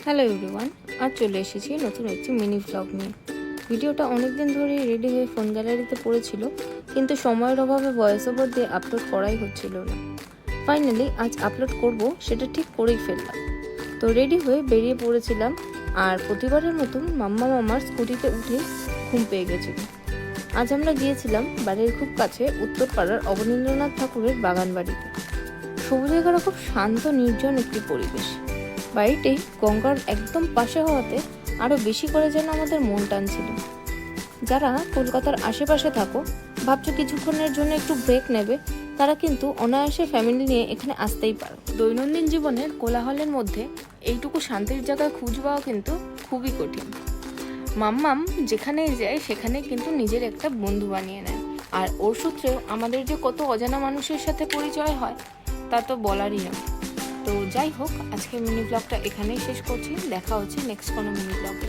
Hello everyone, আজ চলে এসেছি নতুন একটি মিনি ভ্লগ নিয়ে। ভিডিওটা অনেক দিন ধরেই রেডি হয়ে ফোন গ্যালারিতে পড়েছিল, কিন্তু সময়ের অভাবে ভয়েস ওভার দিয়ে আপলোড করাই হচ্ছিল না। ফাইনালি আজ আপলোড করব সেটা ঠিক করেই ফেললাম। তো রেডি হয়ে বেরিয়ে পড়েছিলাম, আর প্রতিবারের মতন মাম্মা মামার স্কুটিতে উঠে ঘুম পেয়ে গেছিল। আজ আমরা গিয়েছিলাম বাড়ির খুব কাছে উত্তরপাড়ার অবনীন্দ্রনাথ ঠাকুরের বাগান বাড়িতে। সবুজে ঘেরা খুব শান্ত নির্জন একটি পরিবেশ। বাড়িটি গঙ্গার একদম পাশে হওয়াতে আরও বেশি করে যেন আমাদের মন টানছিল। যারা কলকাতার আশেপাশে থাকো, ভাবছো কিছুক্ষণের জন্য একটু ব্রেক নেবে, তারা কিন্তু অনায়াসে ফ্যামিলি নিয়ে এখানে আসতেই পারো। দৈনন্দিন জীবনের কোলাহলের মধ্যে এইটুকু শান্তির জায়গায় খুঁজ পাওয়া কিন্তু খুবই কঠিন। মাম্মাম যেখানেই যায় সেখানে কিন্তু নিজের একটা বন্ধু বানিয়ে নেয়, আর ওর সূত্রেও আমাদের যে কত অজানা মানুষের সাথে পরিচয় হয় তা তো বলারই নয়। তো যাই হোক, আজকে মিনি ব্লগটা এখানেই শেষ করছি। দেখা হচ্ছে নেক্সট কোনো মিনি ব্লগে।